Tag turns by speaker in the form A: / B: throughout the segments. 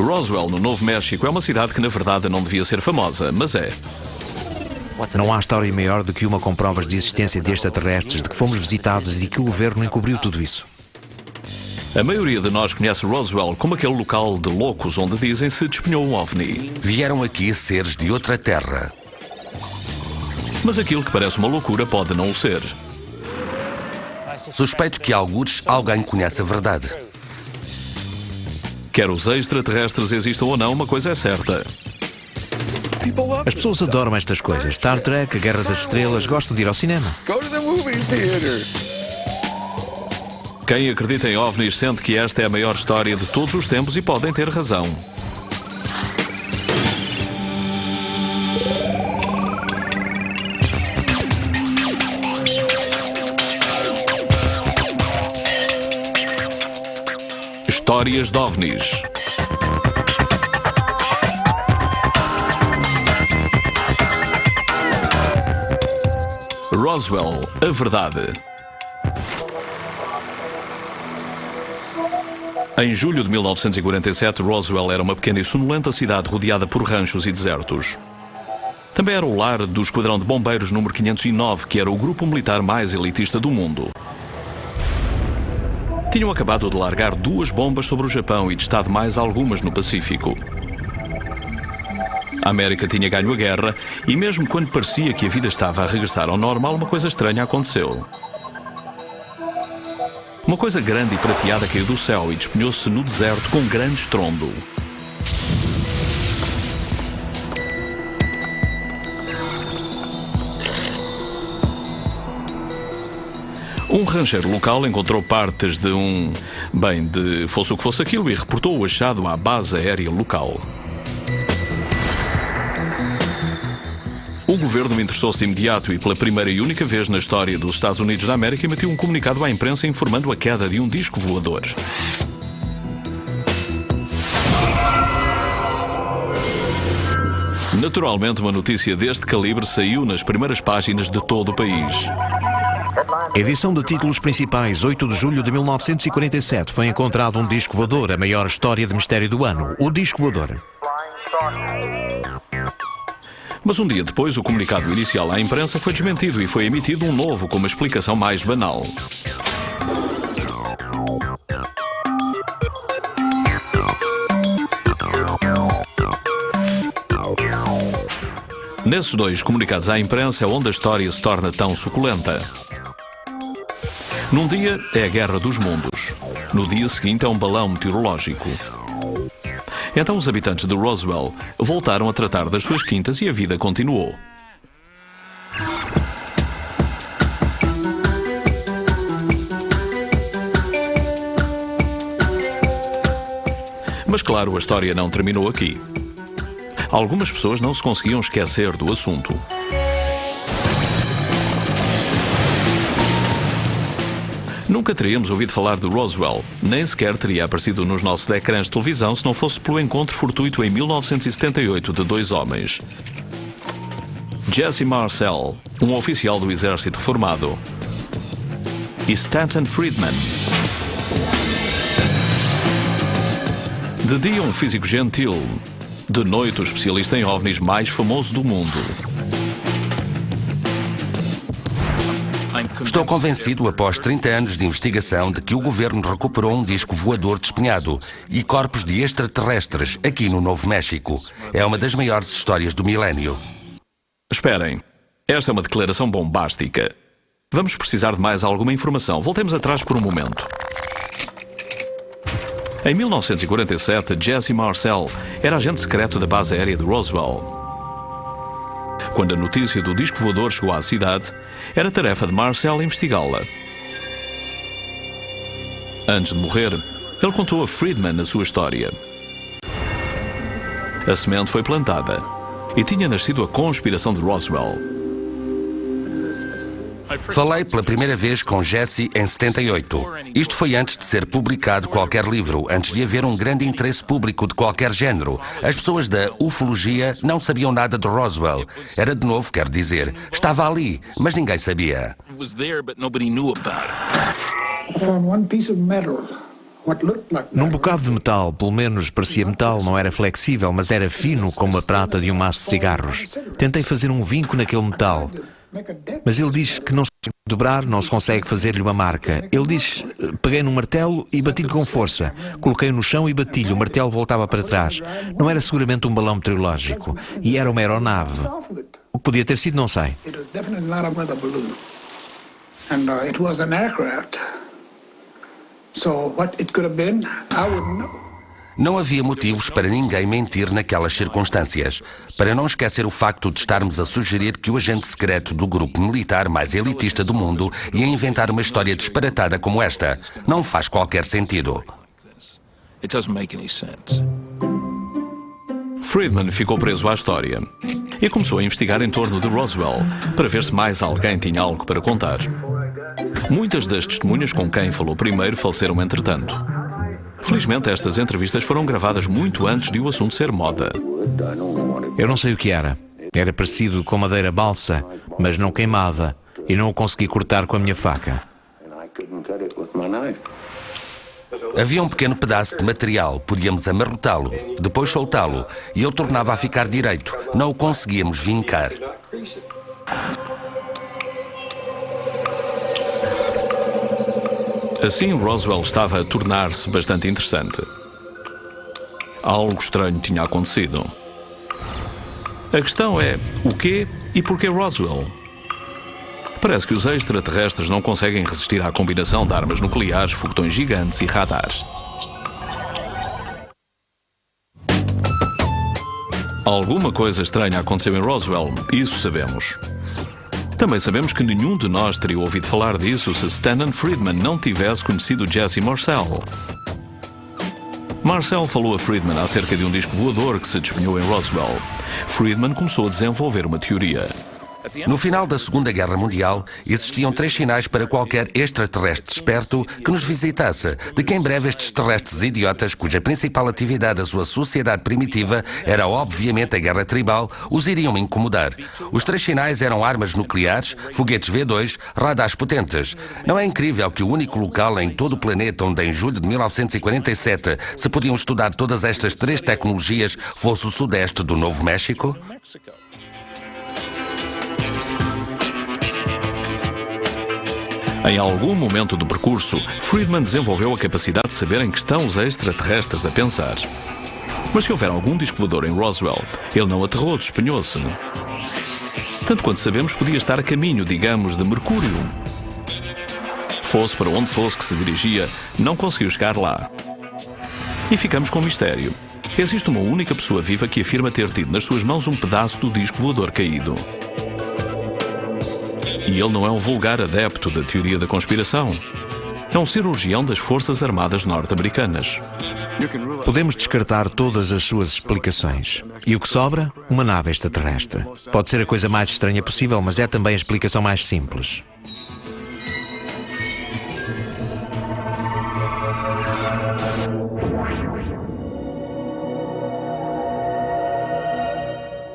A: Roswell, no Novo México, é uma cidade que na verdade não devia ser famosa, mas é.
B: Não há história maior do que uma com provas de existência de extraterrestres, de que fomos visitados e de que o governo encobriu tudo isso.
A: A maioria de nós conhece Roswell como aquele local de loucos onde dizem se despenhou um OVNI.
C: Vieram aqui seres de outra terra.
A: Mas aquilo que parece uma loucura pode não o ser.
C: Suspeito que algures alguém conhece a verdade.
A: Quer os extraterrestres existam ou não, uma coisa é certa.
B: As pessoas adoram estas coisas. Star Trek, a Guerra das Estrelas, gostam de ir ao cinema.
A: Quem acredita em OVNIs sente que esta é a maior história de todos os tempos e podem ter razão. Histórias de OVNIs. Roswell, a verdade. Em julho de 1947, Roswell era uma pequena e sonolenta cidade rodeada por ranchos e desertos. Também era o lar do Esquadrão de Bombeiros número 509, que era o grupo militar mais elitista do mundo. Tinham acabado de largar 2 bombas sobre o Japão e testado mais algumas no Pacífico. A América tinha ganho a guerra e mesmo quando parecia que a vida estava a regressar ao normal, uma coisa estranha aconteceu. Uma coisa grande e prateada caiu do céu e despenhou-se no deserto com grande estrondo. Um rancheiro local encontrou partes de de fosse o que fosse aquilo e reportou o achado à base aérea local. O governo interessou-se de imediato e pela primeira e única vez na história dos Estados Unidos da América emitiu um comunicado à imprensa informando a queda de um disco voador. Naturalmente, uma notícia deste calibre saiu nas primeiras páginas de todo o país.
B: Edição de títulos principais, 8 de julho de 1947. Foi encontrado um disco voador, a maior história de mistério do ano. O disco voador.
A: Mas um dia depois, o comunicado inicial à imprensa foi desmentido e foi emitido um novo com uma explicação mais banal. Nesses 2 comunicados à imprensa é onde a história se torna tão suculenta. Num dia é a Guerra dos Mundos. No dia seguinte é um balão meteorológico. Então os habitantes de Roswell voltaram a tratar das suas quintas e a vida continuou. Mas claro, a história não terminou aqui. Algumas pessoas não se conseguiam esquecer do assunto. Nunca teríamos ouvido falar de Roswell, nem sequer teria aparecido nos nossos ecrãs de televisão se não fosse pelo encontro fortuito em 1978 de 2 homens. Jesse Marcel, um oficial do exército reformado, e Stanton Friedman. De dia, um físico gentil, de noite, o especialista em OVNIs mais famoso do mundo.
C: Estou convencido, após 30 anos de investigação, de que o governo recuperou um disco voador despenhado e corpos de extraterrestres aqui no Novo México. É uma das maiores histórias do milénio.
A: Esperem, esta é uma declaração bombástica. Vamos precisar de mais alguma informação. Voltemos atrás por um momento. Em 1947, Jesse Marcel era agente secreto da base aérea de Roswell. Quando a notícia do disco voador chegou à cidade, era tarefa de Marcel investigá-la. Antes de morrer, ele contou a Friedman a sua história. A semente foi plantada e tinha nascido a conspiração de Roswell.
C: Falei pela primeira vez com Jesse em 78. Isto foi antes de ser publicado qualquer livro, antes de haver um grande interesse público de qualquer género. As pessoas da ufologia não sabiam nada de Roswell. Era de novo, quer dizer, estava ali, mas ninguém sabia.
D: I found one piece of metal
B: Num bocado de metal, pelo menos parecia metal, não era flexível, mas era fino como a prata de um maço de cigarros. Tentei fazer um vinco naquele metal, mas ele diz que não se consegue dobrar, não se consegue fazer-lhe uma marca. Ele diz, peguei num martelo e bati-lhe com força. Coloquei-o no chão e bati-lhe, o martelo voltava para trás. Não era seguramente um balão meteorológico, e era uma aeronave. O que podia ter sido, não sei.
C: Não havia motivos para ninguém mentir naquelas circunstâncias. Para não esquecer o facto de estarmos a sugerir que o agente secreto do grupo militar mais elitista do mundo ia inventar uma história disparatada como esta. Não faz qualquer sentido.
A: Friedman ficou preso à história e começou a investigar em torno de Roswell para ver se mais alguém tinha algo para contar. Muitas das testemunhas com quem falou primeiro faleceram entretanto. Felizmente, estas entrevistas foram gravadas muito antes de o assunto ser moda.
B: Eu não sei o que era. Era parecido com madeira balsa, mas não queimava, e não o consegui cortar com a minha faca.
C: Havia um pequeno pedaço de material, podíamos amarrotá-lo, depois soltá-lo, e ele tornava a ficar direito. Não o conseguíamos vincar.
A: Assim, Roswell estava a tornar-se bastante interessante. Algo estranho tinha acontecido. A questão é, o quê e porquê Roswell? Parece que os extraterrestres não conseguem resistir à combinação de armas nucleares, foguetões gigantes e radares. Alguma coisa estranha aconteceu em Roswell, isso sabemos. Também sabemos que nenhum de nós teria ouvido falar disso se Stanton Friedman não tivesse conhecido Jesse Marcel. Marcel falou a Friedman acerca de um disco voador que se despenhou em Roswell. Friedman começou a desenvolver uma teoria.
C: No final da Segunda Guerra Mundial, existiam 3 sinais para qualquer extraterrestre esperto que nos visitasse, de que em breve estes terrestres idiotas, cuja principal atividade da sua sociedade primitiva era obviamente a guerra tribal, os iriam incomodar. Os 3 sinais eram armas nucleares, foguetes V2, radares potentes. Não é incrível que o único local em todo o planeta onde em julho de 1947 se podiam estudar todas estas 3 tecnologias fosse o sudeste do Novo México?
A: Em algum momento do percurso, Friedman desenvolveu a capacidade de saber em que estão os extraterrestres a pensar. Mas se houver algum disco voador em Roswell, ele não aterrou, despenhou-se. Tanto quanto sabemos, podia estar a caminho, digamos, de Mercúrio. Fosse para onde fosse que se dirigia, não conseguiu chegar lá. E ficamos com um mistério. Existe uma única pessoa viva que afirma ter tido nas suas mãos um pedaço do disco voador caído. E ele não é um vulgar adepto da teoria da conspiração. É um cirurgião das Forças Armadas norte-americanas.
B: Podemos descartar todas as suas explicações. E o que sobra? Uma nave extraterrestre. Pode ser a coisa mais estranha possível, mas é também a explicação mais simples.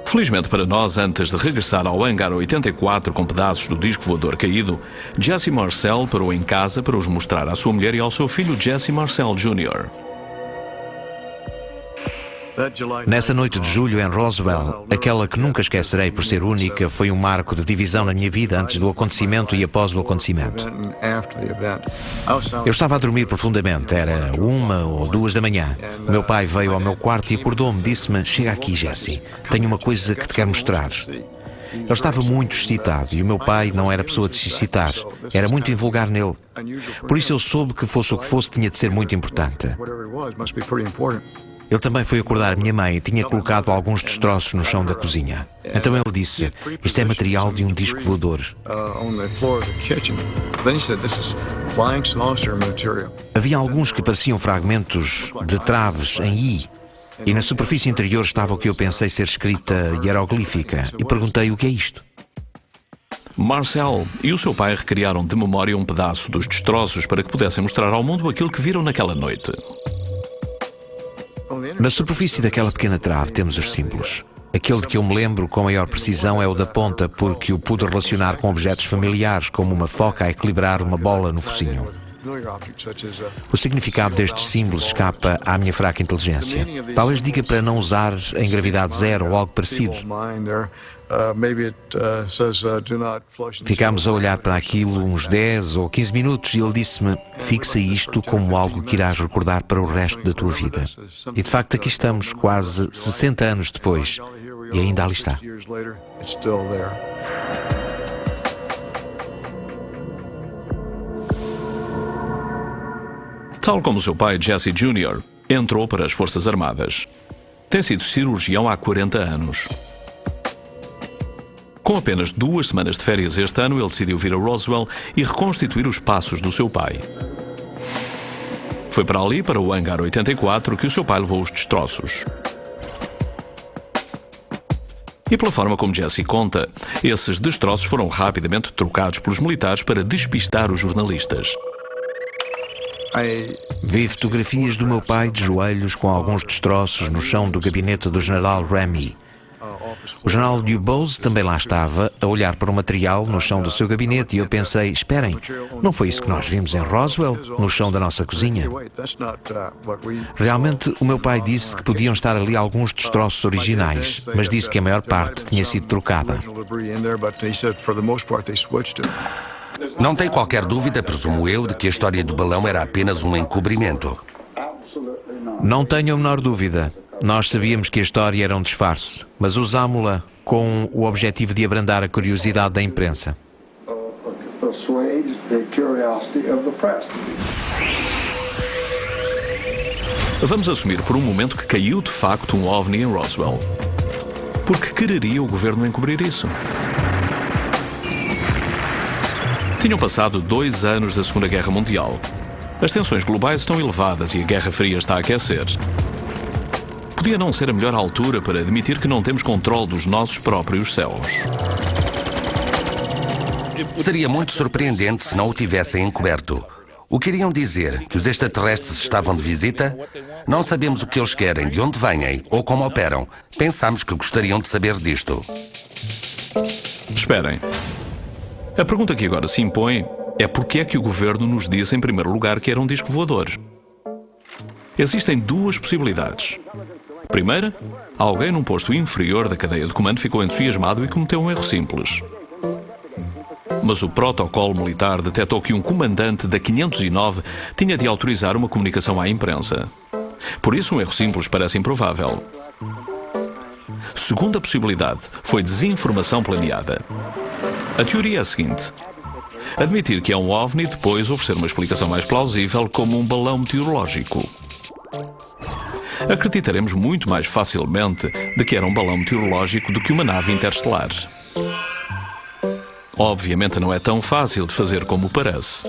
A: Felizmente para nós, antes de regressar ao hangar 84 com pedaços do disco voador caído, Jesse Marcel parou em casa para os mostrar à sua mulher e ao seu filho Jesse Marcel Jr.
B: Nessa noite de julho em Roswell, aquela que nunca esquecerei por ser única, foi um marco de divisão na minha vida antes do acontecimento e após o acontecimento. Eu estava a dormir profundamente, era 1 ou 2 da manhã. O meu pai veio ao meu quarto e acordou-me, disse-me: "Chega aqui, Jesse, tenho uma coisa que te quero mostrar." Ele estava muito excitado e o meu pai não era pessoa de se excitar, era muito invulgar nele. Por isso eu soube que fosse o que fosse, tinha de ser muito importante. Ele também foi acordar a minha mãe e tinha colocado alguns destroços no chão da cozinha. Então ele disse: "Isto é material de um disco voador." Havia alguns que pareciam fragmentos de traves em I, e na superfície interior estava o que eu pensei ser escrita hieroglífica, e perguntei: "O que é isto?"
A: Marcel e o seu pai recriaram de memória um pedaço dos destroços para que pudessem mostrar ao mundo aquilo que viram naquela noite.
B: Na superfície daquela pequena trave temos os símbolos. Aquele de que eu me lembro com maior precisão é o da ponta, porque o pude relacionar com objetos familiares, como uma foca a equilibrar uma bola no focinho. O significado destes símbolos escapa à minha fraca inteligência. Talvez diga para não usar em gravidade zero ou algo parecido. Ficámos a olhar para aquilo uns 10 ou 15 minutos e ele disse-me: fixa isto como algo que irás recordar para o resto da tua vida. E de facto aqui estamos, quase 60 anos depois, e ainda ali está.
A: Tal como seu pai, Jesse Jr., entrou para as Forças Armadas. Tem sido cirurgião há 40 anos. Com apenas 2 semanas de férias este ano, ele decidiu vir a Roswell e reconstituir os passos do seu pai. Foi para ali, para o hangar 84, que o seu pai levou os destroços. E pela forma como Jesse conta, esses destroços foram rapidamente trocados pelos militares para despistar os jornalistas.
B: Vi fotografias do meu pai de joelhos com alguns destroços no chão do gabinete do general Remy. O general Dubose também lá estava, a olhar para o material no chão do seu gabinete, e eu pensei: esperem, não foi isso que nós vimos em Roswell, no chão da nossa cozinha? Realmente, o meu pai disse que podiam estar ali alguns destroços originais, mas disse que a maior parte tinha sido trocada.
C: Não tem qualquer dúvida, presumo eu, de que a história do balão era apenas um encobrimento.
B: Não tenho a menor dúvida. Nós sabíamos que a história era um disfarce, mas usámo-la com o objetivo de abrandar a curiosidade da imprensa.
A: Vamos assumir por um momento que caiu de facto um OVNI em Roswell. Por que quereria o governo encobrir isso? Tinham passado 2 anos da Segunda Guerra Mundial. As tensões globais estão elevadas e a Guerra Fria está a aquecer. Podia não ser a melhor altura para admitir que não temos controle dos nossos próprios céus.
C: Seria muito surpreendente se não o tivessem encoberto. O que iriam dizer? Que os extraterrestres estavam de visita? Não sabemos o que eles querem, de onde vêm ou como operam. Pensamos que gostariam de saber disto.
A: Esperem. A pergunta que agora se impõe é porque é que o governo nos disse em primeiro lugar que era um disco voador? Existem 2 possibilidades. Primeira, alguém num posto inferior da cadeia de comando ficou entusiasmado e cometeu um erro simples. Mas o protocolo militar detectou que um comandante da 509 tinha de autorizar uma comunicação à imprensa. Por isso, um erro simples parece improvável. Segunda possibilidade foi desinformação planeada. A teoria é a seguinte: admitir que é um OVNI e depois oferecer uma explicação mais plausível como um balão meteorológico. Acreditaremos muito mais facilmente de que era um balão meteorológico do que uma nave interestelar. Obviamente não é tão fácil de fazer como parece.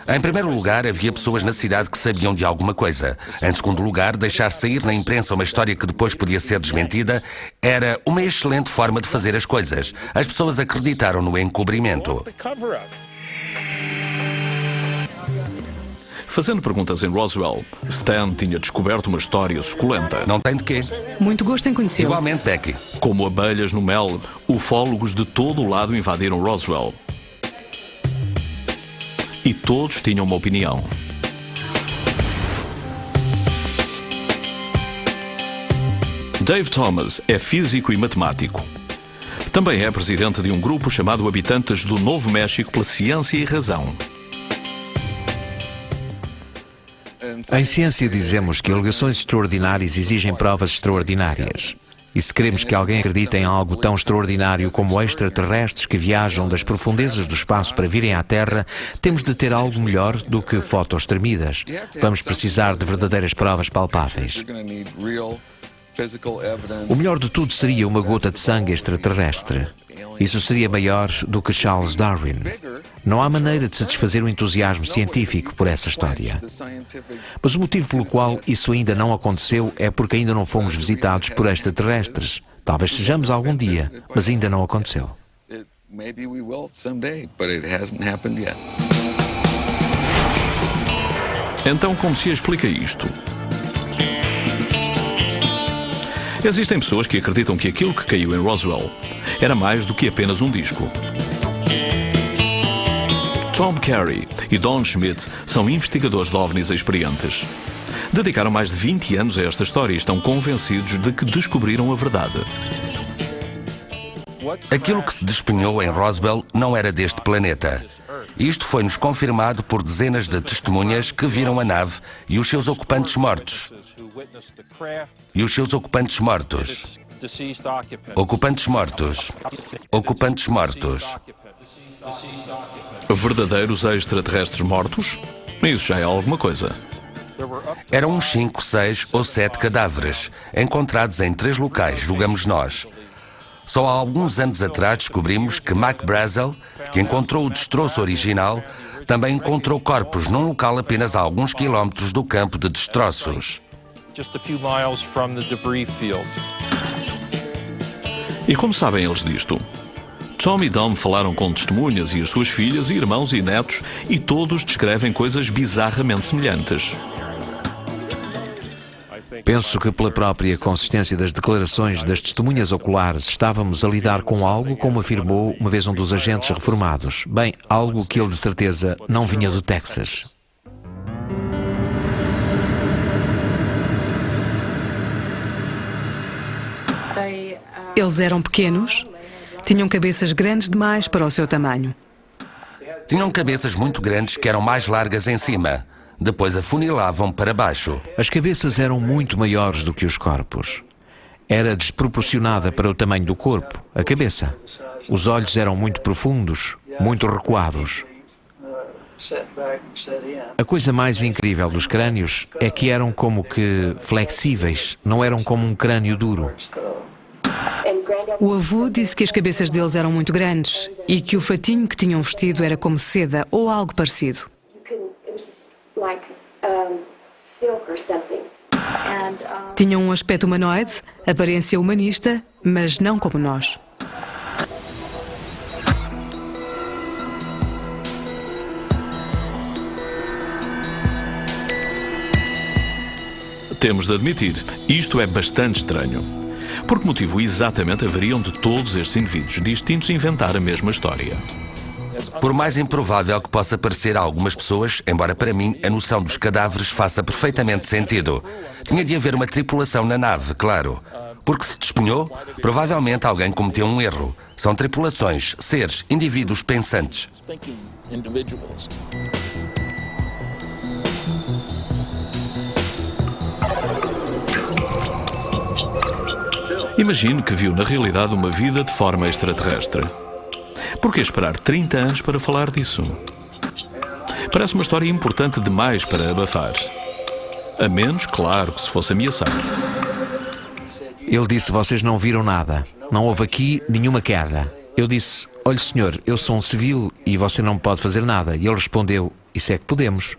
C: Em primeiro lugar, havia pessoas na cidade que sabiam de alguma coisa. Em segundo lugar, deixar sair na imprensa uma história que depois podia ser desmentida era uma excelente forma de fazer as coisas. As pessoas acreditaram no encobrimento.
A: Fazendo perguntas em Roswell, Stan tinha descoberto uma história suculenta.
C: Não tem de quê.
D: Muito gosto em conhecê-lo.
C: Igualmente, Becky.
A: Como abelhas no mel, ufólogos de todo o lado invadiram Roswell. E todos tinham uma opinião. Dave Thomas é físico e matemático. Também é presidente de um grupo chamado Habitantes do Novo México pela Ciência e Razão.
B: Em ciência dizemos que alegações extraordinárias exigem provas extraordinárias. E se queremos que alguém acredite em algo tão extraordinário como extraterrestres que viajam das profundezas do espaço para virem à Terra, temos de ter algo melhor do que fotos tremidas. Vamos precisar de verdadeiras provas palpáveis. O melhor de tudo seria uma gota de sangue extraterrestre. Isso seria maior do que Charles Darwin. Não há maneira de satisfazer o entusiasmo científico por essa história. Mas o motivo pelo qual isso ainda não aconteceu é porque ainda não fomos visitados por extraterrestres. Talvez sejamos algum dia, mas ainda não aconteceu.
A: Então, como se explica isto? Existem pessoas que acreditam que aquilo que caiu em Roswell era mais do que apenas um disco. Tom Carey e Don Schmidt são investigadores de OVNIs experientes. Dedicaram mais de 20 anos a esta história e estão convencidos de que descobriram a verdade.
C: Aquilo que se despenhou em Roswell não era deste planeta. Isto foi-nos confirmado por dezenas de testemunhas que viram a nave e os seus ocupantes mortos. Ocupantes mortos.
A: Verdadeiros extraterrestres mortos? Isso já é alguma coisa.
C: Eram uns 5, 6 ou 7 cadáveres, encontrados em 3 locais, julgamos nós. Só há alguns anos atrás descobrimos que Mac Brazel, que encontrou o destroço original, também encontrou corpos num local apenas a alguns quilómetros do campo de destroços.
A: E como sabem eles disto? Tom e Dom falaram com testemunhas e as suas filhas, irmãos e netos, e todos descrevem coisas bizarramente semelhantes.
B: Penso que pela própria consistência das declarações das testemunhas oculares estávamos a lidar com algo, como afirmou uma vez um dos agentes reformados. Bem, algo que ele de certeza não vinha do Texas.
D: Eles eram pequenos, tinham cabeças grandes demais para o seu tamanho.
C: Tinham cabeças muito grandes que eram mais largas em cima. Depois afunilavam para baixo.
B: As cabeças eram muito maiores do que os corpos. Era desproporcionada para o tamanho do corpo, a cabeça. Os olhos eram muito profundos, muito recuados. A coisa mais incrível dos crânios é que eram como que flexíveis, não eram como um crânio duro.
D: O avô disse que as cabeças deles eram muito grandes e que o fatinho que tinham vestido era como seda ou algo parecido. Tinham um aspecto humanoide, aparência humanista, mas não como nós.
A: Temos de admitir, isto é bastante estranho. Por que motivo exatamente haveriam de todos estes indivíduos distintos inventar a mesma história?
C: Por mais improvável que possa parecer a algumas pessoas, embora para mim a noção dos cadáveres faça perfeitamente sentido. Tinha de haver uma tripulação na nave, claro. Porque se despenhou, provavelmente alguém cometeu um erro. São tripulações, seres, indivíduos pensantes.
A: Imagine que viu na realidade uma vida de forma extraterrestre. Por que esperar 30 anos para falar disso? Parece uma história importante demais para abafar. A menos, claro, que se fosse ameaçado.
B: Ele disse, vocês não viram nada. Não houve aqui nenhuma queda. Eu disse, olha senhor, eu sou um civil e você não pode fazer nada. E ele respondeu, isso é que podemos.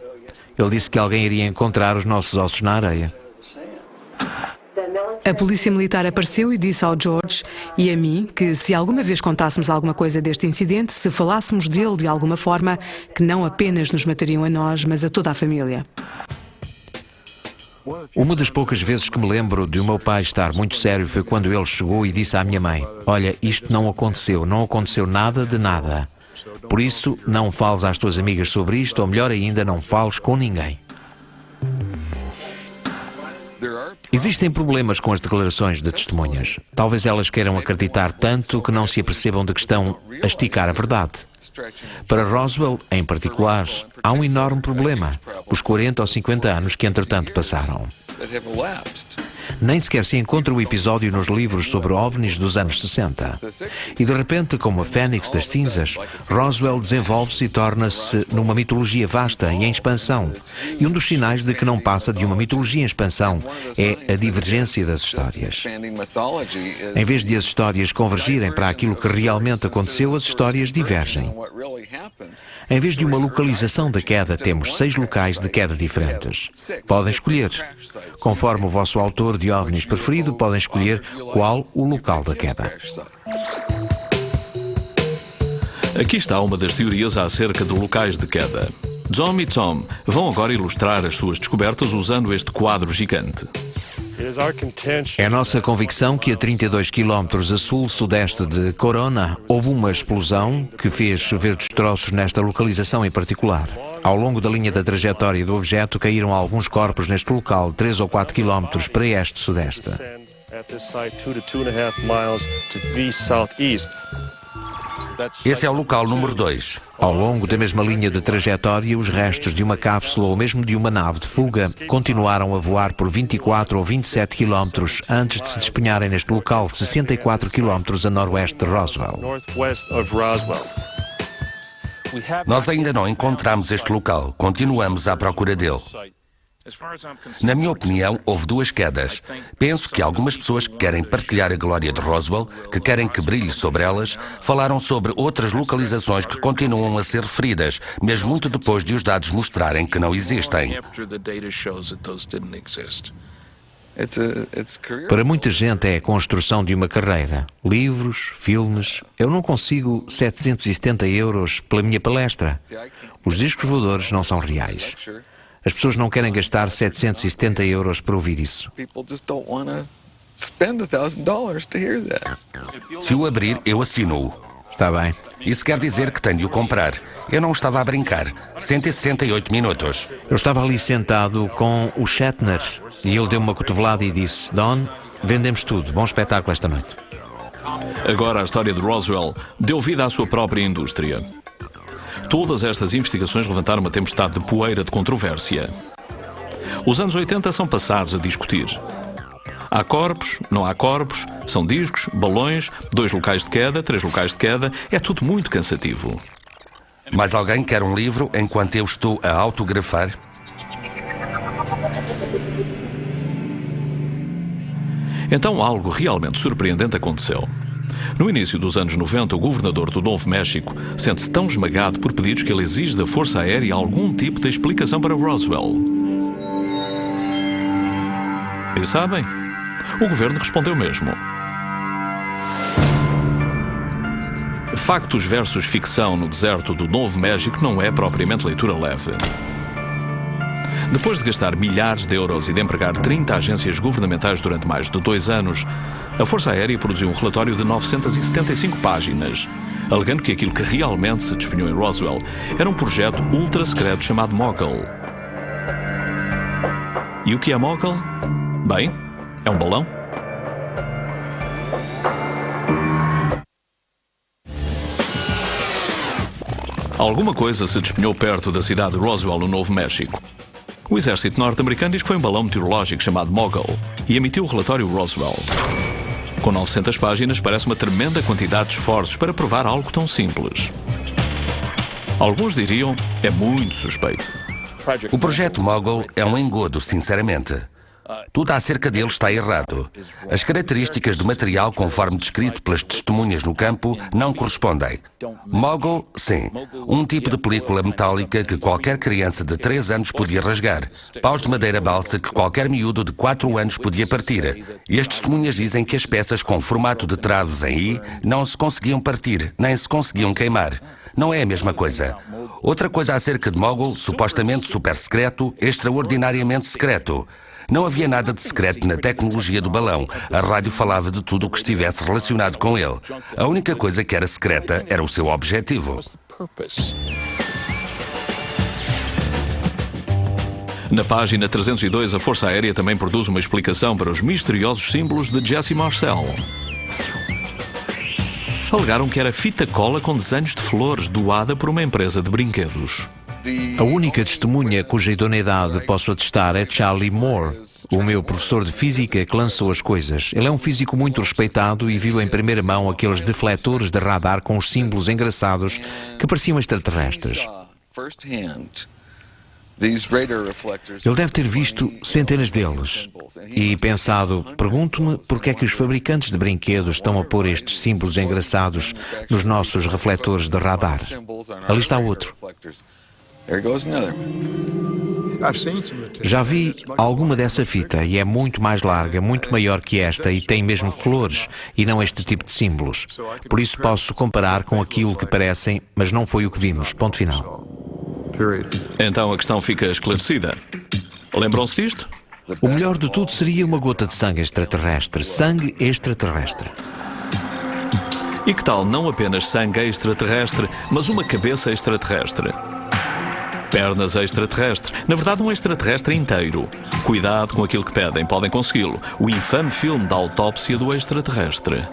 B: Ele disse que alguém iria encontrar os nossos ossos na areia.
D: A polícia militar apareceu e disse ao George e a mim que se alguma vez contássemos alguma coisa deste incidente, se falássemos dele de alguma forma, que não apenas nos matariam a nós, mas a toda a família.
B: Uma das poucas vezes que me lembro de o meu pai estar muito sério foi quando ele chegou e disse à minha mãe, olha, isto não aconteceu nada de nada. Por isso, não fales às tuas amigas sobre isto, ou melhor ainda, não fales com ninguém. Existem problemas com as declarações de testemunhas. Talvez elas queiram acreditar tanto que não se apercebam de que estão a esticar a verdade. Para Roswell, em particular, há um enorme problema. Os 40 ou 50 anos que, entretanto, passaram. Nem sequer se encontra o episódio nos livros sobre OVNIs dos anos 60. E de repente, como a Fênix das cinzas, Roswell desenvolve-se e torna-se numa mitologia vasta e em expansão. E um dos sinais de que não passa de uma mitologia em expansão é a divergência das histórias. Em vez de as histórias convergirem para aquilo que realmente aconteceu, as histórias divergem. Em vez de uma localização da queda, temos 6 locais de queda diferentes. Podem escolher. Conforme o vosso autor de OVNIs preferido, podem escolher qual o local da queda.
A: Aqui está uma das teorias acerca de locais de queda. Dom e Tom vão agora ilustrar as suas descobertas usando este quadro gigante.
B: É nossa convicção que a 32 km a sul-sudeste de Corona houve uma explosão que fez chover destroços nesta localização em particular. Ao longo da linha da trajetória do objeto caíram alguns corpos neste local, 3 ou 4 km para este-sudeste.
C: Esse é o local número 2.
B: Ao longo da mesma linha de trajetória, os restos de uma cápsula ou mesmo de uma nave de fuga continuaram a voar por 24 ou 27 km antes de se despenharem neste local, 64 km a noroeste de Roswell.
C: Nós ainda não encontramos este local. Continuamos à procura dele. Na minha opinião, houve 2 quedas. Penso que algumas pessoas que querem partilhar a glória de Roswell, que querem que brilhe sobre elas, falaram sobre outras localizações que continuam a ser referidas, mesmo muito depois de os dados mostrarem que não existem.
B: Para muita gente é a construção de uma carreira. Livros, filmes. Eu não consigo 770 euros pela minha palestra. Os discos voadores não são reais. As pessoas não querem gastar 770 euros para ouvir isso.
C: Se o abrir, eu assino-o.
B: Está bem.
C: Isso quer dizer que tenho de o comprar. Eu não estava a brincar. 168 minutos.
B: Eu estava ali sentado com o Shatner e ele deu uma cotovelada e disse: Don, vendemos tudo. Bom espetáculo esta noite.
A: Agora a história de Roswell deu vida à sua própria indústria. Todas estas investigações levantaram uma tempestade de poeira de controvérsia. Os anos 80 são passados a discutir. Há corpos, não há corpos, são discos, balões, 2 locais de queda, 3 locais de queda, é tudo muito cansativo.
C: Mas alguém quer um livro enquanto eu estou a autografar?
A: Então algo realmente surpreendente aconteceu. No início dos anos 90, o governador do Novo México sente-se tão esmagado por pedidos que ele exige da Força Aérea algum tipo de explicação para Roswell. E sabem? O governo respondeu mesmo. Factos versus ficção no deserto do Novo México não é propriamente leitura leve. Depois de gastar milhares de euros e de empregar 30 agências governamentais durante mais de 2 anos, a Força Aérea produziu um relatório de 975 páginas, alegando que aquilo que realmente se despenhou em Roswell era um projeto ultra-secreto chamado Mogul. E o que é Mogul? Bem, é um balão. Alguma coisa se despenhou perto da cidade de Roswell, no Novo México. O exército norte-americano diz que foi um balão meteorológico chamado Mogul e emitiu o relatório Roswell. Com 900 páginas, parece uma tremenda quantidade de esforços para provar algo tão simples. Alguns diriam, é muito suspeito.
C: O projeto Mogul é um engodo, sinceramente. Tudo acerca dele está errado. As características do material, conforme descrito pelas testemunhas no campo, não correspondem. Mogul, sim. Um tipo de película metálica que qualquer criança de 3 anos podia rasgar. Paus de madeira balsa que qualquer miúdo de 4 anos podia partir. E as testemunhas dizem que as peças com formato de traves em I não se conseguiam partir, nem se conseguiam queimar. Não é a mesma coisa. Outra coisa acerca de Mogul, supostamente super secreto, extraordinariamente secreto. Não havia nada de secreto na tecnologia do balão. A rádio falava de tudo o que estivesse relacionado com ele. A única coisa que era secreta era o seu objetivo.
A: Na página 302, a Força Aérea também produz uma explicação para os misteriosos símbolos de Jesse Marcel. Alegaram que era fita cola com desenhos de flores doada por uma empresa de brinquedos.
B: A única testemunha cuja idoneidade posso atestar é Charlie Moore, o meu professor de física que lançou as coisas. Ele é um físico muito respeitado e viu em primeira mão aqueles defletores de radar com os símbolos engraçados que pareciam extraterrestres. Ele deve ter visto centenas deles e pensado, pergunto-me porque é que os fabricantes de brinquedos estão a pôr estes símbolos engraçados nos nossos refletores de radar. Ali está outro. Já vi alguma dessa fita e é muito mais larga, muito maior que esta e tem mesmo flores e não este tipo de símbolos. Por isso posso comparar com aquilo que parecem, mas não foi o que vimos. Ponto final.
A: Então a questão fica esclarecida. Lembram-se disto?
B: O melhor de tudo seria uma gota de sangue extraterrestre. Sangue extraterrestre.
A: E que tal não apenas sangue extraterrestre, mas uma cabeça extraterrestre? Pernas extraterrestres. Na verdade, um extraterrestre inteiro. Cuidado com aquilo que pedem, podem consegui-lo. O infame filme da autópsia do extraterrestre.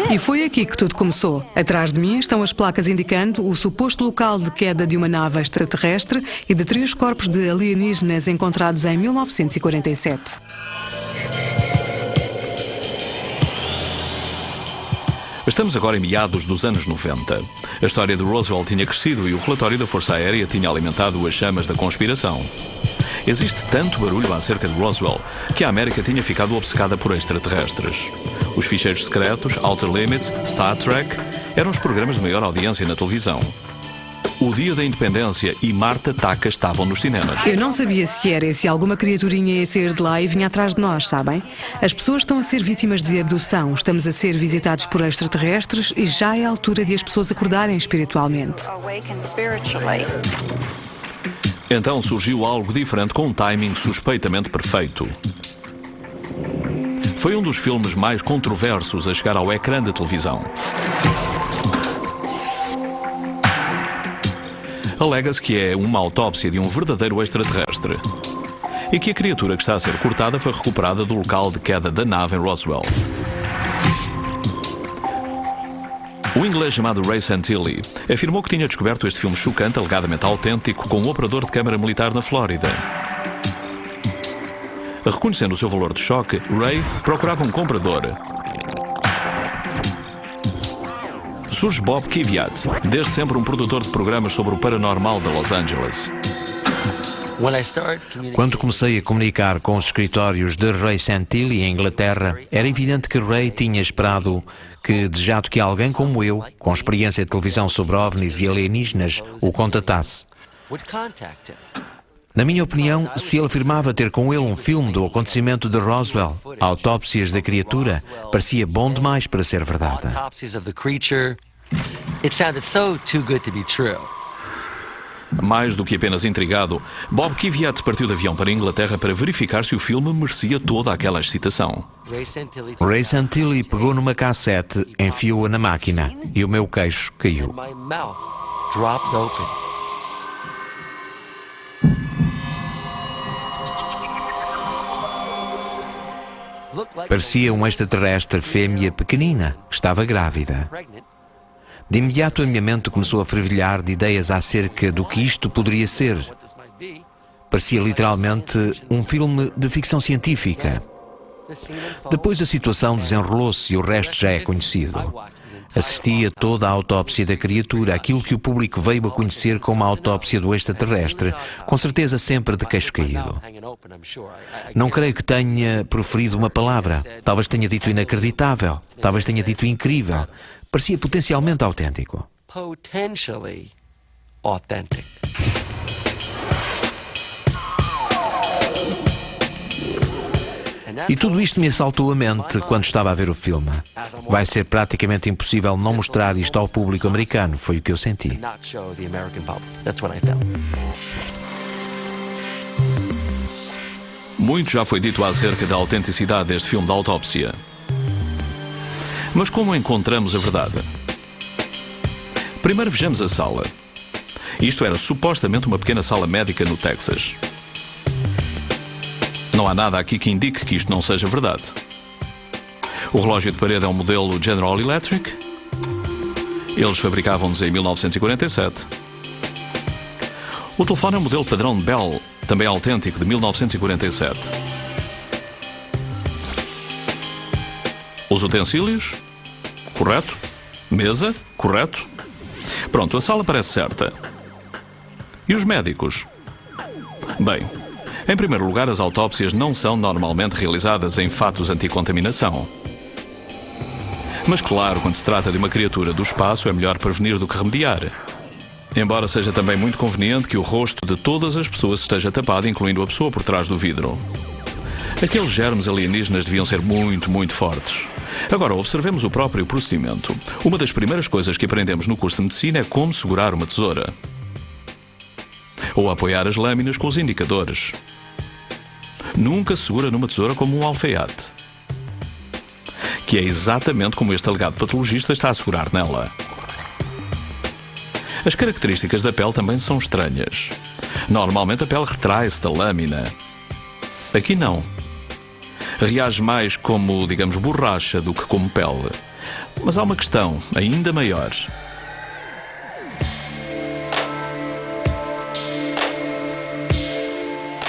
D: E foi aqui que tudo começou. Atrás de mim estão as placas indicando o suposto local de queda de uma nave extraterrestre e de 3 corpos de alienígenas encontrados em 1947.
A: Estamos agora em meados dos anos 90. A história de Roswell tinha crescido e o relatório da Força Aérea tinha alimentado as chamas da conspiração. Existe tanto barulho acerca de Roswell que a América tinha ficado obcecada por extraterrestres. Os ficheiros secretos, Outer Limits, Star Trek eram os programas de maior audiência na televisão. O Dia da Independência e Marte Ataca estavam nos cinemas.
D: Eu não sabia se era e se alguma criaturinha ia sair de lá e vinha atrás de nós, sabem? As pessoas estão a ser vítimas de abdução, estamos a ser visitados por extraterrestres e já é a altura de as pessoas acordarem espiritualmente.
A: Então surgiu algo diferente com um timing suspeitamente perfeito. Foi um dos filmes mais controversos a chegar ao ecrã da televisão. Alega-se que é uma autópsia de um verdadeiro extraterrestre e que a criatura que está a ser cortada foi recuperada do local de queda da nave em Roswell. O inglês chamado Ray Santilli afirmou que tinha descoberto este filme chocante, alegadamente autêntico, com um operador de câmara militar na Flórida. Reconhecendo o seu valor de choque, Ray procurava um comprador. Surge Bob Kiviat, desde sempre um produtor de programas sobre o paranormal de Los Angeles.
B: Quando comecei a comunicar com os escritórios de Ray Santilli em Inglaterra, era evidente que Ray tinha esperado que, desejado que alguém como eu, com experiência de televisão sobre OVNIs e alienígenas, o contatasse. Na minha opinião, se ele afirmava ter com ele um filme do acontecimento de Roswell, autópsias da criatura, parecia bom demais para ser verdade.
A: Mais do que apenas intrigado, Bob Kiviat partiu de avião para a Inglaterra para verificar se o filme merecia toda aquela excitação.
B: Ray Santilli pegou numa cassete, enfiou-a na máquina e o meu queixo caiu. Parecia um extraterrestre fêmea pequenina, que estava grávida. De imediato a minha mente começou a fervilhar de ideias acerca do que isto poderia ser. Parecia literalmente um filme de ficção científica. Depois a situação desenrolou-se e o resto já é conhecido. Assisti a toda a autópsia da criatura, aquilo que o público veio a conhecer como a autópsia do extraterrestre, com certeza sempre de queixo caído. Não creio que tenha proferido uma palavra. Talvez tenha dito inacreditável, talvez tenha dito incrível. Parecia potencialmente autêntico. E tudo isto me assaltou a mente quando estava a ver o filme. Vai ser praticamente impossível não mostrar isto ao público americano, foi o que eu senti.
A: Muito já foi dito acerca da autenticidade deste filme da autópsia. Mas como encontramos a verdade? Primeiro vejamos a sala. Isto era supostamente uma pequena sala médica no Texas. Não há nada aqui que indique que isto não seja verdade. O relógio de parede é um modelo General Electric. Eles fabricavam-nos em 1947. O telefone é um modelo padrão de Bell, também autêntico, de 1947. Os utensílios? Correto. Mesa? Correto. Pronto, a sala parece certa. E os médicos? Bem, em primeiro lugar, as autópsias não são normalmente realizadas em fatos anticontaminação. Mas claro, quando se trata de uma criatura do espaço, é melhor prevenir do que remediar. Embora seja também muito conveniente que o rosto de todas as pessoas esteja tapado, incluindo a pessoa por trás do vidro. Aqueles germes alienígenas deviam ser muito, muito fortes. Agora, observemos o próprio procedimento. Uma das primeiras coisas que aprendemos no curso de medicina é como segurar uma tesoura. Ou apoiar as lâminas com os indicadores. nunca se segura numa tesoura como um alfaiate. Que é exatamente como este alegado patologista está a segurar nela. As características da pele também são estranhas. Normalmente a pele retrai-se da lâmina. Aqui não. Reage mais como, digamos, borracha do que como pele. Mas há uma questão ainda maior.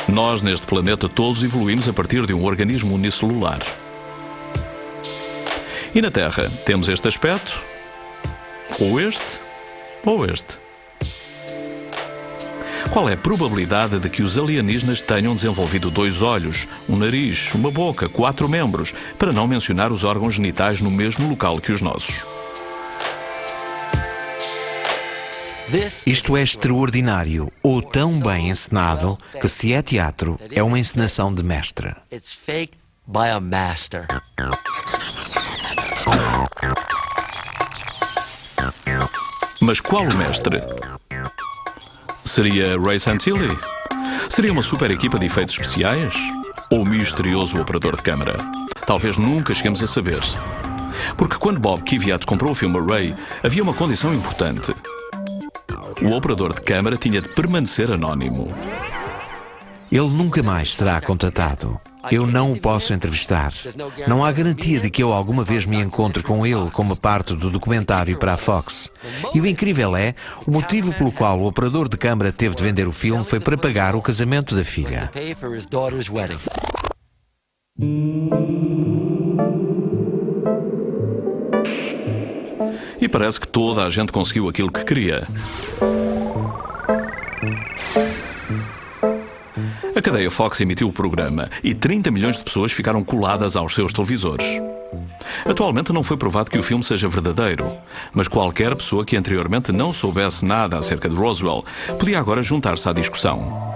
A: Nós, neste planeta, todos evoluímos a partir de um organismo unicelular. E na Terra, temos este aspecto, ou este. Qual é a probabilidade de que os alienígenas tenham desenvolvido 2 olhos, um nariz, uma boca, 4 membros, para não mencionar os órgãos genitais no mesmo local que os nossos?
B: Isto é extraordinário, ou tão bem encenado, que se é teatro, é uma encenação de mestre.
A: Mas qual o mestre? Seria Ray Santilli? Seria uma super equipa de efeitos especiais? Ou misterioso operador de câmara? Talvez nunca cheguemos a saber. Porque quando Bob Kvyat comprou o filme Ray, havia uma condição importante. O operador de câmara tinha de permanecer anónimo.
B: Ele nunca mais será contratado. Eu não o posso entrevistar. Não há garantia de que eu alguma vez me encontre com ele como parte do documentário para a Fox. E o incrível é, o motivo pelo qual o operador de câmara teve de vender o filme foi para pagar o casamento da filha.
A: E parece que toda a gente conseguiu aquilo que queria. A cadeia Fox emitiu o programa e 30 milhões de pessoas ficaram coladas aos seus televisores. Atualmente não foi provado que o filme seja verdadeiro, mas qualquer pessoa que anteriormente não soubesse nada acerca de Roswell podia agora juntar-se à discussão.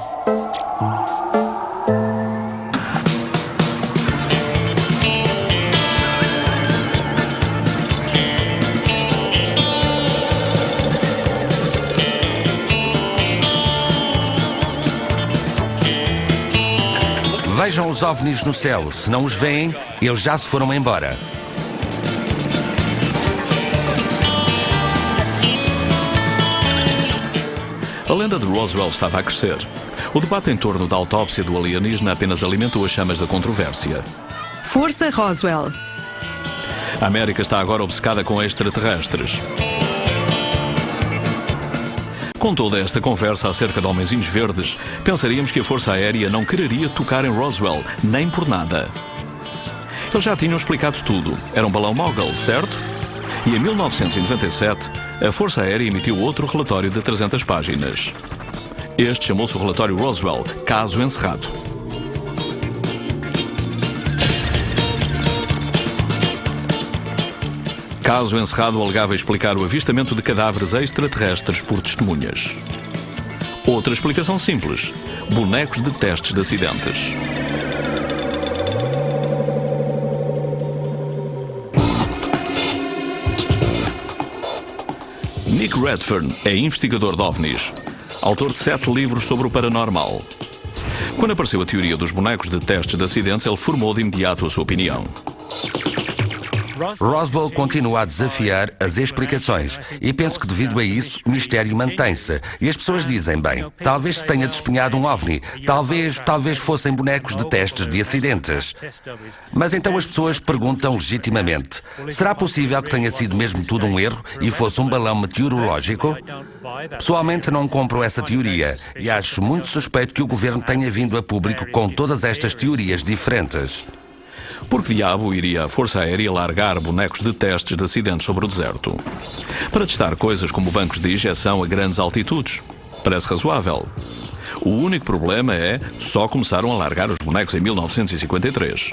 C: Vejam os OVNIs no céu. Se não os veem, eles já se foram embora.
A: A lenda de Roswell estava a crescer. O debate em torno da autópsia do alienígena apenas alimentou as chamas da controvérsia.
D: Força Roswell.
A: A América está agora obcecada com extraterrestres. Com toda esta conversa acerca de homenzinhos verdes, pensaríamos que a Força Aérea não quereria tocar em Roswell, nem por nada. Eles já tinham explicado tudo. Era um balão mogul, certo? E em 1997, a Força Aérea emitiu outro relatório de 300 páginas. Este chamou-se o relatório Roswell, caso encerrado. Caso encerrado alegava explicar o avistamento de cadáveres extraterrestres por testemunhas. Outra explicação simples: bonecos de testes de acidentes. Nick Redfern é investigador de OVNIs, autor de 7 livros sobre o paranormal. Quando apareceu a teoria dos bonecos de testes de acidentes, ele formou de imediato a sua opinião.
C: Roswell continua a desafiar as explicações e penso que devido a isso o mistério mantém-se. E as pessoas dizem, bem, talvez se tenha despenhado um OVNI, talvez fossem bonecos de testes de acidentes. Mas então as pessoas perguntam legitimamente, será possível que tenha sido mesmo tudo um erro e fosse um balão meteorológico? Pessoalmente não compro essa teoria e acho muito suspeito que o governo tenha vindo a público com todas estas teorias diferentes.
A: Por que diabo iria a Força Aérea largar bonecos de testes de acidentes sobre o deserto? Para testar coisas como bancos de injeção a grandes altitudes? Parece razoável. O único problema é só começaram a largar os bonecos em 1953.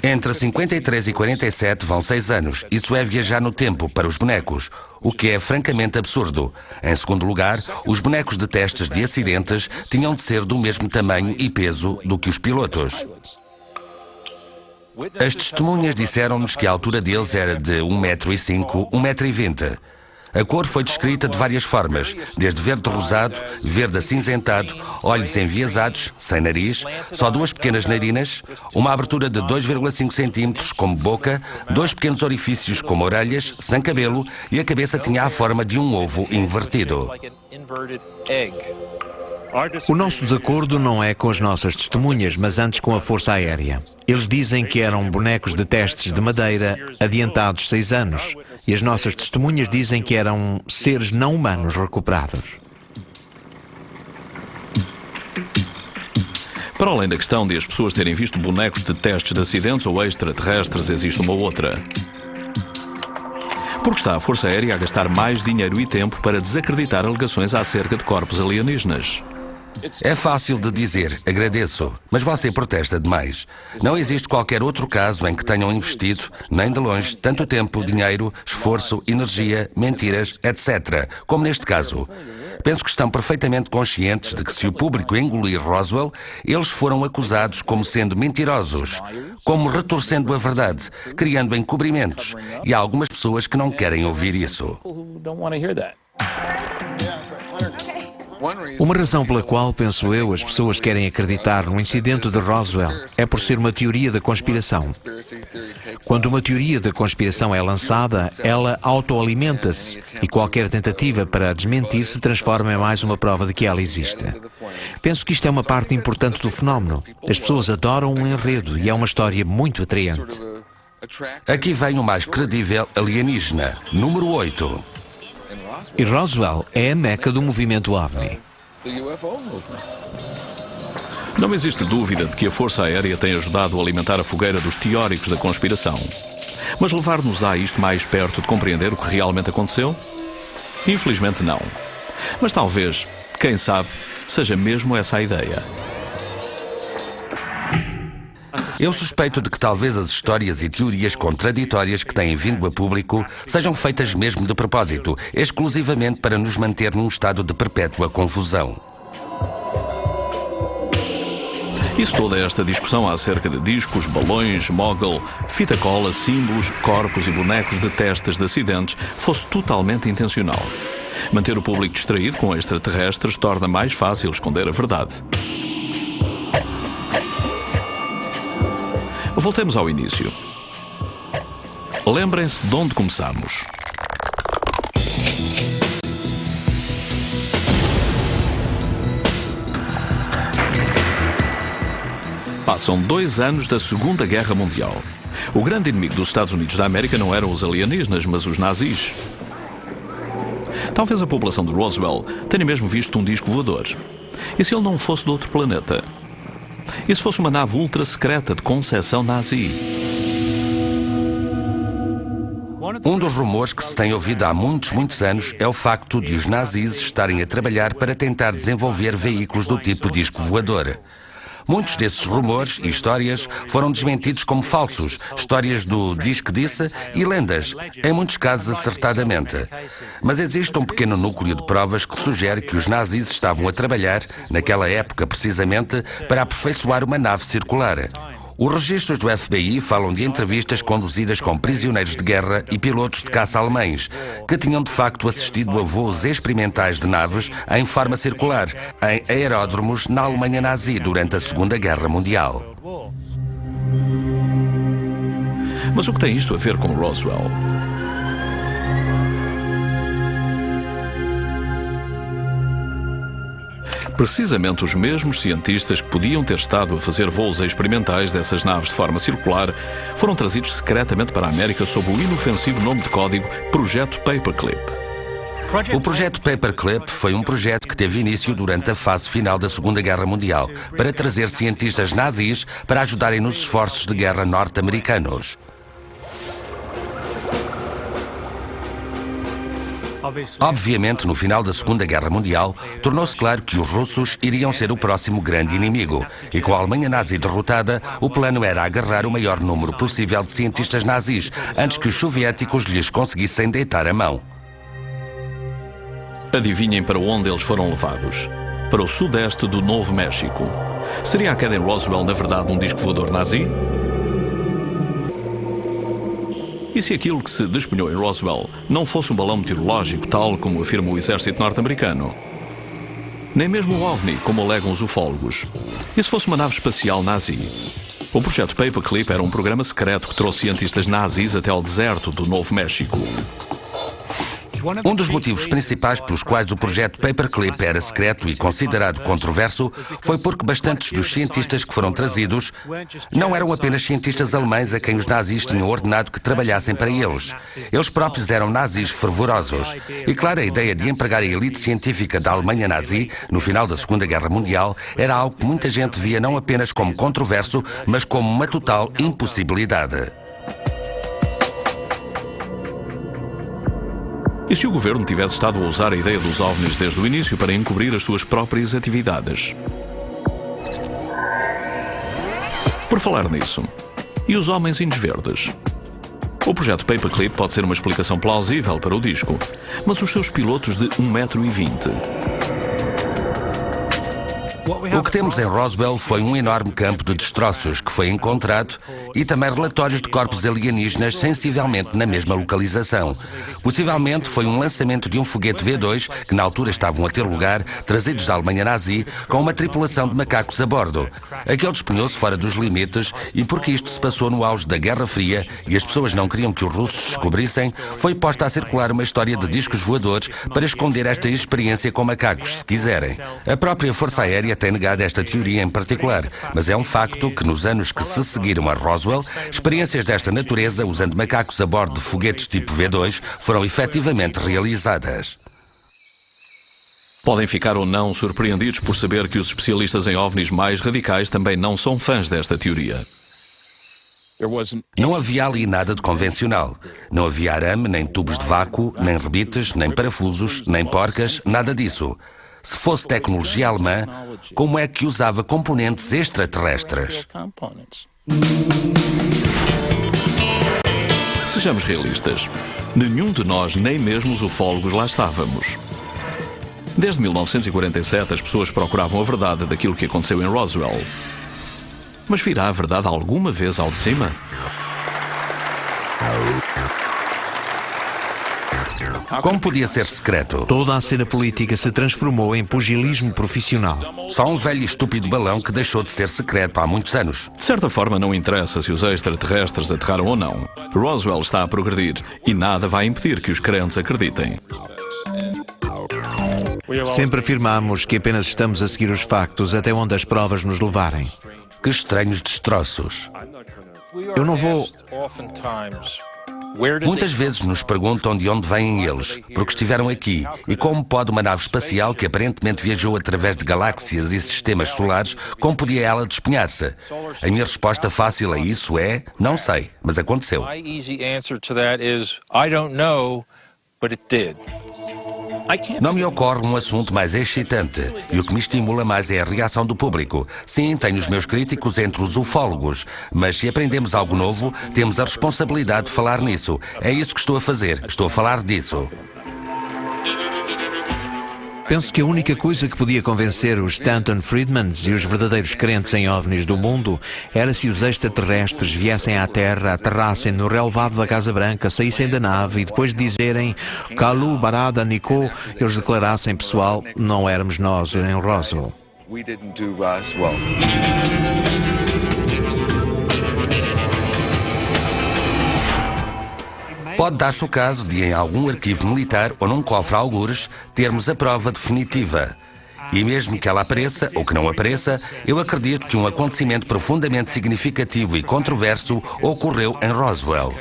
C: Entre 53 e 47 vão 6 anos. Isso é viajar no tempo para os bonecos, o que é francamente absurdo. Em segundo lugar, os bonecos de testes de acidentes tinham de ser do mesmo tamanho e peso do que os pilotos. As testemunhas disseram-nos que a altura deles era de 1,05 m, 1,20 m. A cor foi descrita de várias formas, desde verde rosado, verde acinzentado, olhos enviesados, sem nariz, só 2 pequenas narinas, uma abertura de 2,5 centímetros como boca, 2 pequenos orifícios como orelhas, sem cabelo, e a cabeça tinha a forma de um ovo invertido.
B: O nosso desacordo não é com as nossas testemunhas, mas antes com a Força Aérea. Eles dizem que eram bonecos de testes de madeira adiantados 6 anos, e as nossas testemunhas dizem que eram seres não humanos recuperados.
A: Para além da questão de as pessoas terem visto bonecos de testes de acidentes ou extraterrestres, existe uma outra. Porque está a Força Aérea a gastar mais dinheiro e tempo para desacreditar alegações acerca de corpos alienígenas.
C: É fácil de dizer, agradeço, mas você protesta demais. Não existe qualquer outro caso em que tenham investido, nem de longe, tanto tempo, dinheiro, esforço, energia, mentiras, etc., como neste caso. Penso que estão perfeitamente conscientes de que se o público engolir Roswell, eles foram acusados como sendo mentirosos, como retorcendo a verdade, criando encobrimentos. E há algumas pessoas que não querem ouvir isso.
B: Uma razão pela qual, penso eu, as pessoas querem acreditar no incidente de Roswell é por ser uma teoria da conspiração. Quando uma teoria da conspiração é lançada, ela autoalimenta-se e qualquer tentativa para a desmentir se transforma em mais uma prova de que ela existe. Penso que isto é uma parte importante do fenómeno. As pessoas adoram um enredo e é uma história muito atraente.
C: Aqui vem o mais credível alienígena, número 8.
B: E Roswell é a meca do movimento OVNI.
A: Não existe dúvida de que a Força Aérea tem ajudado a alimentar a fogueira dos teóricos da conspiração. Mas levar-nos-á isto mais perto de compreender o que realmente aconteceu? Infelizmente não. Mas talvez, quem sabe, seja mesmo essa a ideia.
C: Eu suspeito de que talvez as histórias e teorias contraditórias que têm vindo a público sejam feitas mesmo de propósito, exclusivamente para nos manter num estado de perpétua confusão.
A: E se toda esta discussão acerca de discos, balões, mogul, fita cola, símbolos, corpos e bonecos de testes de acidentes fosse totalmente intencional? Manter o público distraído com extraterrestres torna mais fácil esconder a verdade. Voltemos ao início. Lembrem-se de onde começamos. Passam 2 anos da Segunda Guerra Mundial. O grande inimigo dos Estados Unidos da América não eram os alienígenas, mas os nazis. Talvez a população de Roswell tenha mesmo visto um disco voador. E se ele não fosse de outro planeta? E se fosse uma nave ultra secreta de concepção nazi?
C: Um dos rumores que se tem ouvido há muitos anos é o facto de os nazis estarem a trabalhar para tentar desenvolver veículos do tipo disco voador. Muitos desses rumores e histórias foram desmentidos como falsos, histórias do diz que disse e lendas, em muitos casos acertadamente. Mas existe um pequeno núcleo de provas que sugere que os nazis estavam a trabalhar, naquela época precisamente, para aperfeiçoar uma nave circular. Os registros do FBI falam de entrevistas conduzidas com prisioneiros de guerra e pilotos de caça alemães, que tinham de facto assistido a voos experimentais de naves em forma circular, em aeródromos na Alemanha nazi durante a Segunda Guerra Mundial.
A: Mas o que tem isto a ver com Roswell? Precisamente os mesmos cientistas que podiam ter estado a fazer voos experimentais dessas naves de forma circular foram trazidos secretamente para a América sob o inofensivo nome de código Projeto Paperclip.
C: O Projeto Paperclip foi um projeto que teve início durante a fase final da Segunda Guerra Mundial para trazer cientistas nazis para ajudarem nos esforços de guerra norte-americanos. Obviamente, no final da Segunda Guerra Mundial, tornou-se claro que os russos iriam ser o próximo grande inimigo. E com a Alemanha nazi derrotada, o plano era agarrar o maior número possível de cientistas nazis, antes que os soviéticos lhes conseguissem deitar a mão.
A: Adivinhem para onde eles foram levados? Para o sudeste do Novo México. Seria a queda em Roswell, na verdade, um disco voador nazi? E se aquilo que se despenhou em Roswell não fosse um balão meteorológico, tal como afirma o exército norte-americano? Nem mesmo o OVNI, como alegam os ufólogos. E se fosse uma nave espacial nazi? O projeto Paperclip era um programa secreto que trouxe cientistas nazis até ao deserto do Novo México.
C: Um dos motivos principais pelos quais o projeto Paperclip era secreto e considerado controverso foi porque bastantes dos cientistas que foram trazidos não eram apenas cientistas alemães a quem os nazis tinham ordenado que trabalhassem para eles. Eles próprios eram nazis fervorosos. E claro, a ideia de empregar a elite científica da Alemanha nazi no final da Segunda Guerra Mundial era algo que muita gente via não apenas como controverso, mas como uma total impossibilidade.
A: E se o governo tivesse estado a usar a ideia dos OVNIs desde o início para encobrir as suas próprias atividades? Por falar nisso, e os Homenzinhos Verdes? O projeto Paperclip pode ser uma explicação plausível para o disco, mas os seus pilotos de 1,20 m.
C: O que temos em Roswell foi um enorme campo de destroços que foi encontrado e também relatórios de corpos alienígenas sensivelmente na mesma localização. Possivelmente foi um lançamento de um foguete V2 que na altura estavam a ter lugar, trazidos da Alemanha nazi, com uma tripulação de macacos a bordo. Aquele despenhou-se fora dos limites e porque isto se passou no auge da Guerra Fria e as pessoas não queriam que os russos descobrissem, foi posta a circular uma história de discos voadores para esconder esta experiência com macacos, se quiserem. A própria Força Aérea tem negado esta teoria em particular, mas é um facto que nos anos que se seguiram a Roswell, experiências desta natureza, usando macacos a bordo de foguetes tipo V2, foram efetivamente realizadas.
A: Podem ficar ou não surpreendidos por saber que os especialistas em OVNIs mais radicais também não são fãs desta teoria.
C: Não havia ali nada de convencional. Não havia arame, nem tubos de vácuo, nem rebites, nem parafusos, nem porcas, nada disso. Se fosse tecnologia alemã, como é que usava componentes extraterrestres?
A: Sejamos realistas. Nenhum de nós, nem mesmo os ufólogos, lá estávamos. Desde 1947, as pessoas procuravam a verdade daquilo que aconteceu em Roswell. Mas virá a verdade alguma vez ao de cima?
C: Como podia ser secreto?
B: Toda a cena política se transformou em pugilismo profissional.
C: Só um velho e estúpido balão que deixou de ser secreto há muitos anos.
A: De certa forma, não interessa se os extraterrestres aterraram ou não. Roswell está a progredir e nada vai impedir que os crentes acreditem.
B: Sempre afirmamos que apenas estamos a seguir os factos até onde as provas nos levarem.
C: Que estranhos destroços.
B: Eu não vou...
C: Muitas vezes nos perguntam de onde vêm eles, porque estiveram aqui, e como pode uma nave espacial que aparentemente viajou através de galáxias e sistemas solares, como podia ela despenhar-se? A minha resposta fácil a isso é, não sei, mas aconteceu. Não me ocorre um assunto mais excitante, e o que me estimula mais é a reação do público. Sim, tenho os meus críticos entre os ufólogos, mas se aprendemos algo novo, temos a responsabilidade de falar nisso. É isso que estou a fazer, estou a falar disso.
B: Penso que a única coisa que podia convencer os Stanton Friedmans e os verdadeiros crentes em OVNIs do mundo era se os extraterrestres viessem à Terra, aterrassem no relevado da Casa Branca, saíssem da nave e depois de dizerem Kalu Barada Nico, eles declarassem, pessoal, não éramos nós em Roswell.
C: Pode dar-se o caso de, em algum arquivo militar ou num cofre algures, termos a prova definitiva. E mesmo que ela apareça ou que não apareça, eu acredito que um acontecimento profundamente significativo e controverso ocorreu em Roswell.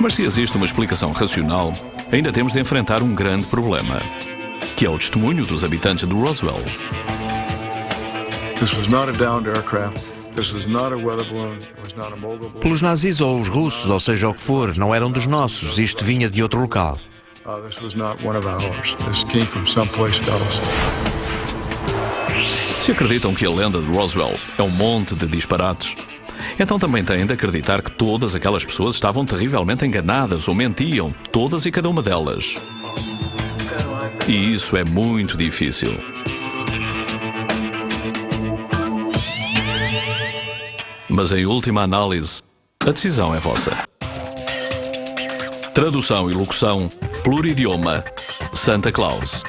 A: Mas se existe uma explicação racional, ainda temos de enfrentar um grande problema, que é o testemunho dos habitantes de Roswell.
B: Pelos nazis ou os russos, ou seja o que for, não eram dos nossos. Isto vinha de outro local.
A: Se acreditam que a lenda de Roswell é um monte de disparates, então também têm de acreditar que todas aquelas pessoas estavam terrivelmente enganadas ou mentiam, todas e cada uma delas. E isso é muito difícil. Mas em última análise, A decisão é vossa. Tradução e locução, Pluridioma, Santa Claus.